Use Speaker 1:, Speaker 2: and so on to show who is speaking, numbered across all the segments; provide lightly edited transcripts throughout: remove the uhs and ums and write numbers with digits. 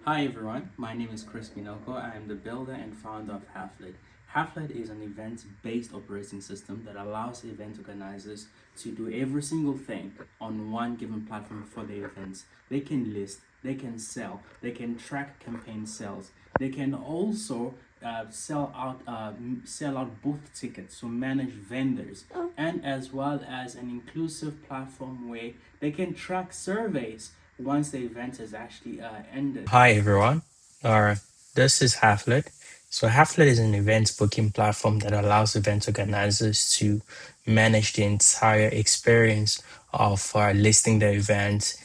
Speaker 1: Hi everyone, my name is Chris Minoko. I am the builder and founder of Haflad. Haflad is an event-based operating system that allows event organizers to do every single thing on one given platform for their events. They can list, they can sell, they can track campaign sales. They can also sell out booth tickets, so manage vendors, and as well as an inclusive platform where they can track surveys once the event has actually ended.
Speaker 2: Hi everyone. Uh, this is Haflad. So Haflad is an event booking platform that allows event organizers to manage the entire experience of listing the event,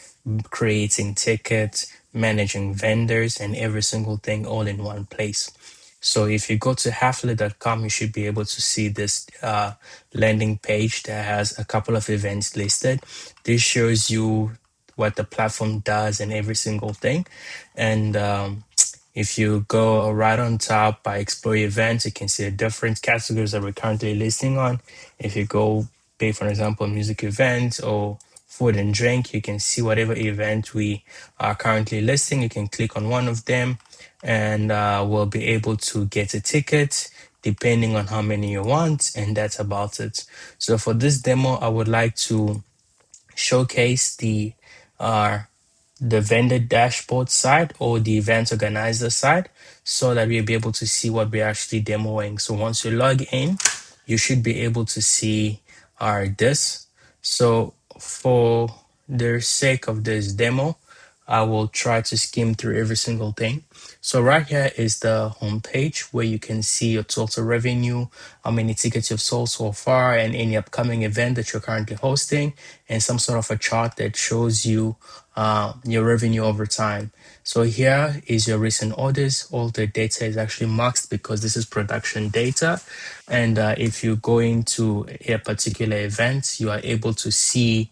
Speaker 2: creating tickets, managing vendors, and every single thing all in one place. So if you go to hafley.com, you should be able to see this landing page that has a couple of events listed. This shows you what the platform does and every single thing. And if you go right on top by explore events, you can see the different categories that we're currently listing on. If you go pay, for example, music events or food and drink, you can see whatever event we are currently listing. You can click on one of them and we'll be able to get a ticket depending on how many you want, and that's about it. So for this demo, I would like to showcase uh, the vendor dashboard side or the event organizer side so that we'll be able to see what we're actually demoing. So once you log in, you should be able to see our this. So for the sake of this demo, I will try to skim through every single thing. So right here is the home page where you can see your total revenue, how many tickets you've sold so far, and any upcoming event that you're currently hosting, and some sort of a chart that shows you your revenue over time. So here is your recent orders. All the data is actually masked because this is production data. And if you go into a particular event, you are able to see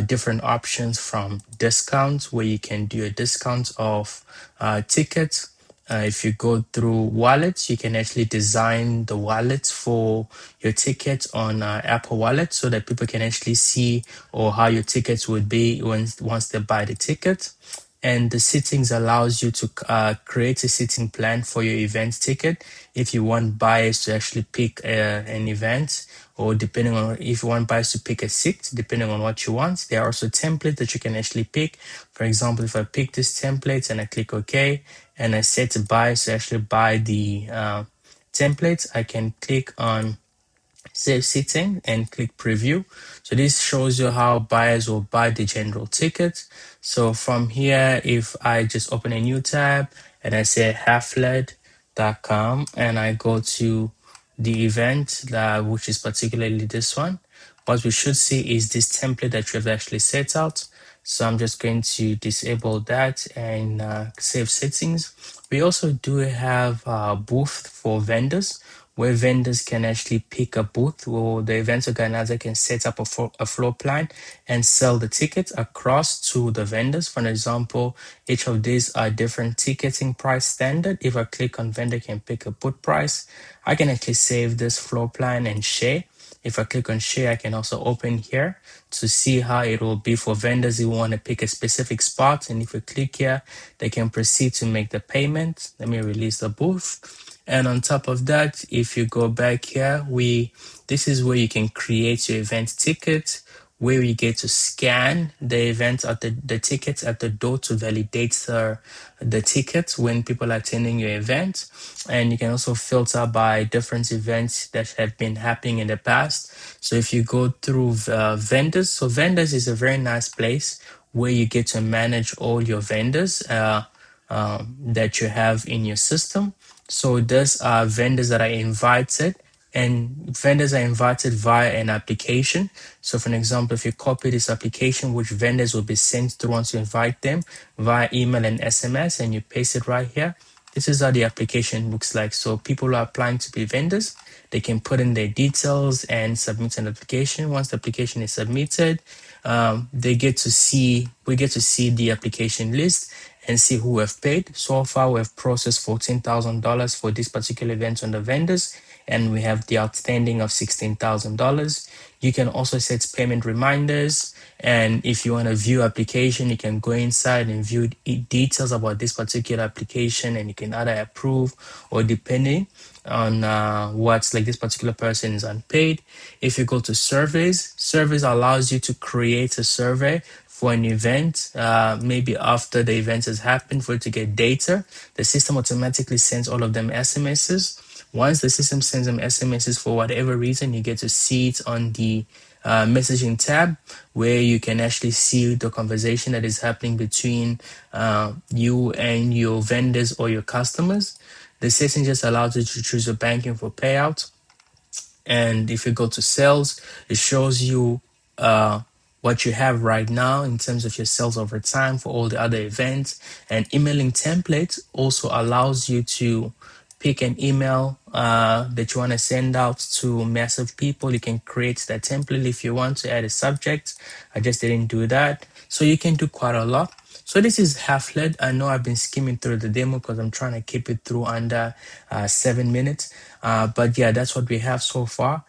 Speaker 2: different options from discounts where you can do a discount of tickets. If you go through wallets, you can actually design the wallets for your ticket on Apple Wallet so that people can actually see or how your tickets would be once they buy the ticket. And the settings allows you to create a seating plan for your event ticket if you want buyers to actually pick an event, or depending on if you want buyers to pick a seat, depending on what you want. There are also templates that you can actually pick. For example, if I pick this template and I click OK and I set buyers to actually buy the template, I can click on save seating and click preview. So this shows you how buyers will buy the general ticket. So from here, if I just open a new tab and I say hafled.com and I go to the event, which is particularly this one, what we should see is this template that you have actually set out. So I'm just going to disable that and save settings. We also do have a booth for vendors where vendors can actually pick a booth or the event organizer can set up a floor plan and sell the tickets across to the vendors. For example, each of these are different ticketing price standard. If I click on vendor can pick a booth price, I can actually save this floor plan and share. If I click on share, I can also open here to see how it will be for vendors who want to pick a specific spot. And if we click here, they can proceed to make the payment. Let me release the booth. And on top of that, if you go back here, this is where you can create your event ticket, where you get to scan the event at the tickets at the door to validate the tickets when people are attending your event. And you can also filter by different events that have been happening in the past. So if you go through vendors, so vendors is a very nice place where you get to manage all your vendors that you have in your system. So those are vendors that are invited, and vendors are invited via an application. So for an example, if you copy this application, which vendors will be sent through once you invite them via email and SMS, and you paste it right here, this is how the application looks like. So people who are applying to be vendors, they can put in their details and submit an application. Once the application is submitted, we get to see the application list and see who have paid. So far, we have processed $14,000 for this particular event on the vendors, and we have the outstanding of $16,000. You can also set payment reminders. And if you want to view application, you can go inside and view details about this particular application, and you can either approve or depending on what's like this particular person is unpaid. If you go to surveys, surveys allows you to create a survey for an event, maybe after the event has happened, for it to get data. The system automatically sends all of them SMSs. Once the system sends them SMSs for whatever reason, you get to see it on the messaging tab, where you can actually see the conversation that is happening between you and your vendors or your customers. The setting just allows you to choose your banking for payout. And if you go to sales, it shows you uh, what you have right now in terms of your sales over time for all the other events. And emailing template also allows you to pick an email that you want to send out to massive people. You can create that template if you want to add a subject. I just didn't do that. So you can do quite a lot. So this is Haflad. I know I've been skimming through the demo because I'm trying to keep it through under 7 minutes. But yeah, that's what we have so far.